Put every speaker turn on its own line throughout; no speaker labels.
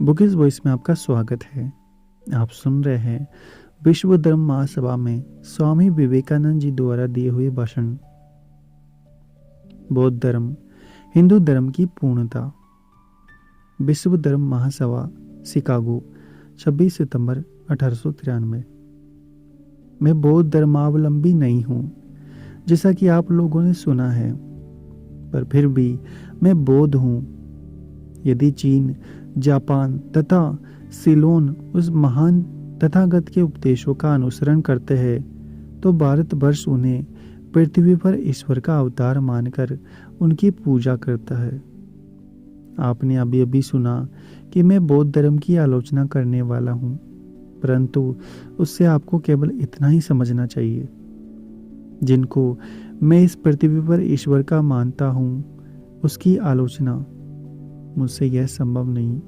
Bookish voice में आपका स्वागत है। आप सुन रहे हैं विश्व धर्म महासभा में स्वामी विवेकानंद जी द्वारा दिए हुए भाषण। बौद्ध धर्म हिंदू धर्म की पूर्णता। विश्व धर्म महासभा, शिकागो, 26 सितंबर 1893। मैं बौद्ध धर्मावलंबी नहीं हूँ, जैसा कि आप लोगों ने सुना है, पर फिर भी मैं बौद्ध हूँ। यदि चीन, जापान तथा सिलोन उस महान तथागत के उपदेशों का अनुसरण करते हैं, तो भारतवर्ष उन्हें पृथ्वी पर ईश्वर का अवतार मानकर उनकी पूजा करता है। आपने अभी अभी सुना कि मैं बौद्ध धर्म की आलोचना करने वाला हूँ, परंतु उससे आपको केवल इतना ही समझना चाहिए, जिनको मैं इस पृथ्वी पर ईश्वर का मानता हूँ, उसकी आलोचना मुझसे यह संभव नहीं।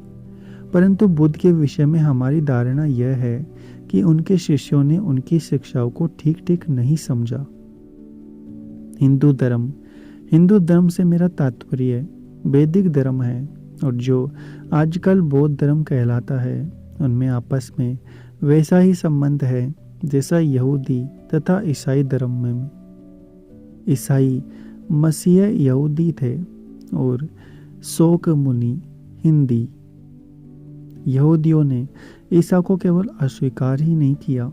परंतु बुद्ध के विषय में हमारी धारणा यह है कि उनके शिष्यों ने उनकी शिक्षाओं को ठीक ठीक नहीं समझा। हिंदू धर्म से मेरा तात्पर्य वैदिक धर्म है, और जो आजकल बौद्ध धर्म कहलाता है, उनमें आपस में वैसा ही संबंध है जैसा यहूदी तथा ईसाई धर्म में। ईसाई मसीह यहूदी थे और शोक मुनि हिंदी। यहूदियों ने ईसा को केवल अस्वीकार ही नहीं किया,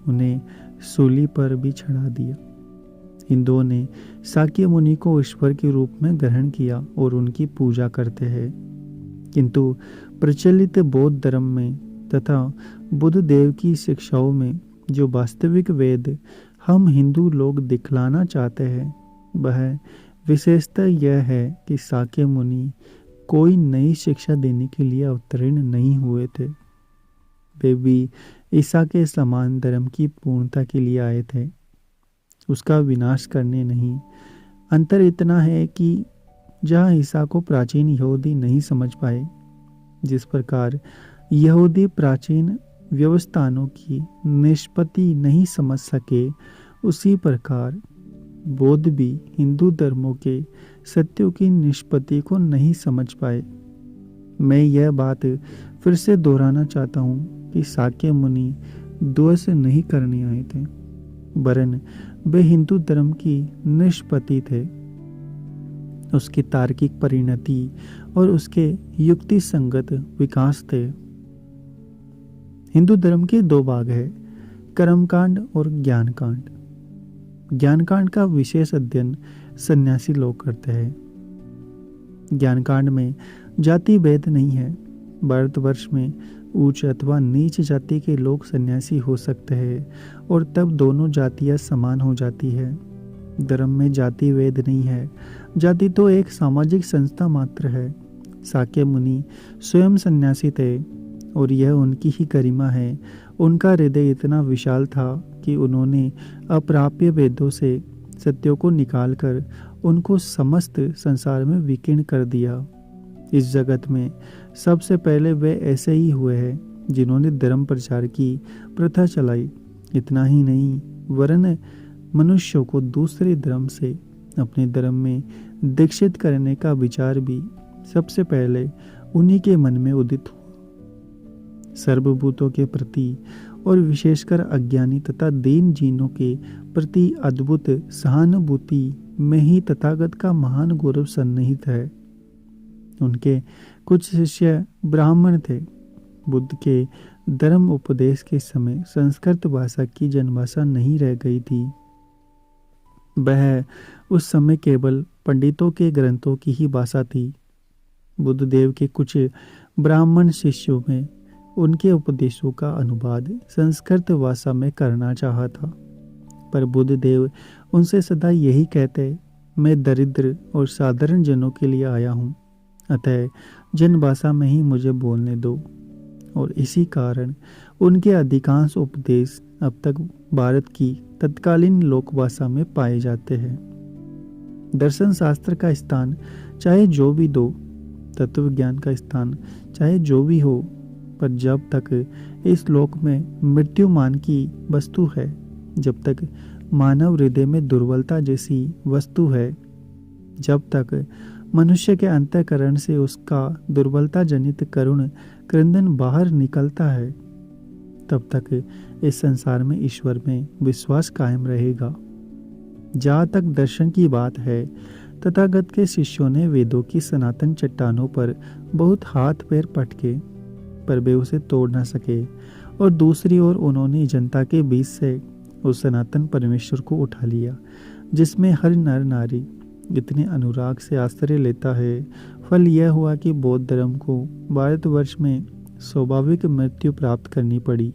उन्हें सूली पर भी चढ़ा दिया। हिंदुओं ने शाक्य मुनि को ईश्वर के रूप में ग्रहण किया और उनकी पूजा करते हैं। किंतु प्रचलित बौद्ध धर्म में तथा बुद्ध देव की शिक्षाओं में जो वास्तविक वेद हम हिंदू लोग दिखलाना चाहते हैं, वह विशेषता यह है कि शाक्य मुनि कोई नई शिक्षा देने के लिए अवतीर्ण नहीं हुए थे। वे भी ईसा के समान धर्म की पूर्णता के लिए आए थे, उसका विनाश करने नहीं। अंतर इतना है कि जहाँ ईसा को प्राचीन यहूदी नहीं समझ पाए, जिस प्रकार यहूदी प्राचीन व्यवस्थाओं की निष्पत्ति नहीं समझ सके, उसी प्रकार बौद्ध भी हिंदू धर्मों के सत्यों की निष्पत्ति को नहीं समझ पाए। मैं यह बात फिर से दोहराना चाहता हूँ कि शाक्य मुनि ध्वंस नहीं करने आए थे, वरन वे हिंदू धर्म की निष्पत्ति थे, उसकी तार्किक परिणति और उसके युक्ति संगत विकास थे। हिंदू धर्म के दो भाग है, कर्मकांड और ज्ञानकांड। ज्ञानकांड का विशेष अध्ययन सन्यासी लोग करते हैं। ज्ञानकांड में जाति भेद नहीं है। भारतवर्ष में उच्च अथवा नीच जाति के लोग सन्यासी हो सकते हैं और तब दोनों जातियां समान हो जाती है। धर्म में जाति भेद नहीं है। जाति तो एक सामाजिक संस्था मात्र है। शाक्य मुनि स्वयं सन्यासी थे और यह उनकी ही गरिमा है। उनका हृदय इतना विशाल था कि उन्होंने अप्राप्य वेदों से सत्यों को निकालकर उनको समस्त संसार में विकीर्ण कर दिया। इस जगत में सबसे पहले वे ऐसे ही हुए हैं जिन्होंने धर्म प्रचार की प्रथा चलाई। इतना ही नहीं, वरन मनुष्यों को दूसरे धर्म से अपने धर्म में दीक्षित करने का विचार भी सबसे पहले उन्हीं के मन में उदित हुआ। सर्वभूतों के प्रति और विशेषकर अज्ञानी तथा दीन जीनों के प्रति अद्भुत सहानुभूति में ही तथागत का महान गौरव सन्निहित है। उनके कुछ शिष्य ब्राह्मण थे। बुद्ध के धर्म उपदेश के समय संस्कृत भाषा की जनभाषा नहीं रह गई थी। वह उस समय केवल पंडितों के ग्रंथों की ही भाषा थी। बुद्ध देव के कुछ ब्राह्मण शिष्यों में उनके उपदेशों का अनुवाद संस्कृत भाषा में करना चाहा था, पर बुद्ध देव उनसे सदा यही कहते, मैं दरिद्र और साधारण जनों के लिए आया हूँ, अतः जन भाषा में ही मुझे बोलने दो। और इसी कारण उनके अधिकांश उपदेश अब तक भारत की तत्कालीन लोक भाषा में पाए जाते हैं। दर्शन शास्त्र का स्थान चाहे जो भी दो, तत्व ज्ञान का स्थान चाहे जो भी हो, पर जब तक इस लोक में मृत्युमान की वस्तु है, जब तक मानव हृदय में दुर्बलता जैसी वस्तु है, जब तक मनुष्य के अंतःकरण से उसका दुर्बलता जनित करुण क्रंदन बाहर निकलता है, तब तक इस संसार में ईश्वर में विश्वास कायम रहेगा। जहाँ तक दर्शन की बात है, तथागत के शिष्यों ने वेदों की सनातन चट्टानों पर बहुत हाथ पैर पटके, पर वे उसे तोड़ न सके, और दूसरी ओर उन्होंने जनता के बीच से उस सनातन परमेश्वर को उठा लिया, जिसमें हर नर नारी इतने अनुराग से आश्रय लेता है। फल यह हुआ कि बौद्ध धर्म को भारतवर्ष में स्वाभाविक मृत्यु प्राप्त करनी पड़ी,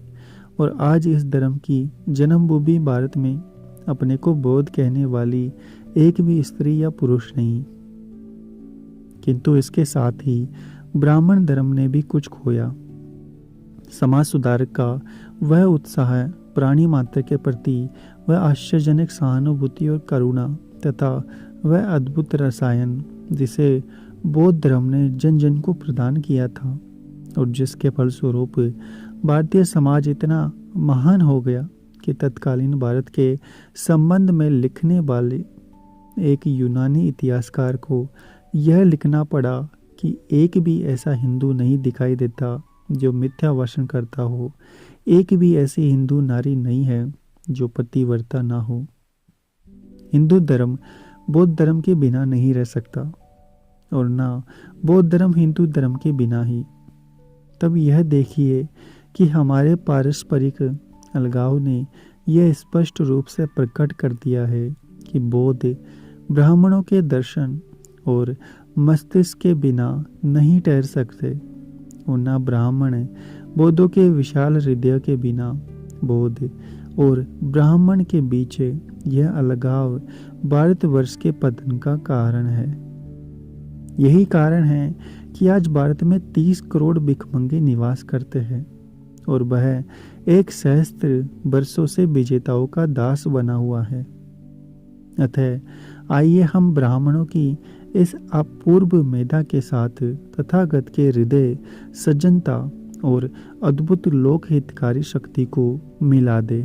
और आज इस धर्म की जन्मभूमि भारत में अपने को बौद्ध कहने वाली एक भी स्त्री या पुरुष नहीं। किंतु इसके साथ ही ब्राह्मण धर्म ने भी कुछ खोया। समाज सुधार का वह उत्साह, प्राणी मात्र के प्रति वह आश्चर्यजनक सहानुभूति और करुणा तथा वह अद्भुत रसायन जिसे बौद्ध धर्म ने जन जन को प्रदान किया था, और जिसके फलस्वरूप भारतीय समाज इतना महान हो गया कि तत्कालीन भारत के संबंध में लिखने वाले एक यूनानी इतिहासकार को यह लिखना पड़ा कि एक भी ऐसा हिंदू नहीं दिखाई देता जो मिथ्या भाषण करता हो, एक भी ऐसी हिंदू नारी नहीं है जो पतिव्रता ना हो। हिंदू धर्म बौद्ध धर्म के बिना नहीं रह सकता, और ना बौद्ध धर्म हिंदू धर्म के बिना ही। तब यह देखिए कि हमारे पारस्परिक अलगाव ने यह स्पष्ट रूप से प्रकट कर दिया है कि बौद्ध ब्राह्मणों के दर्शन और मस्तिष्क के बिना नहीं ठहर सकते, और न ब्राह्मण बौद्धों के विशाल हृदय के बिना। बौद्ध और ब्राह्मण के बीच यह अलगाव भारतवर्ष के पतन का कारण है। यही कारण है कि आज भारत में 30 करोड़ भिखमंगे निवास करते हैं, और वह एक सहस्त्र वर्षों से विजेताओं का दास बना हुआ है। अतः आइए हम ब्राह्मणों की इस अपूर्व मेधा के साथ तथागत के हृदय सज्जनता और अद्भुत लोक हितकारी शक्ति को मिला दे।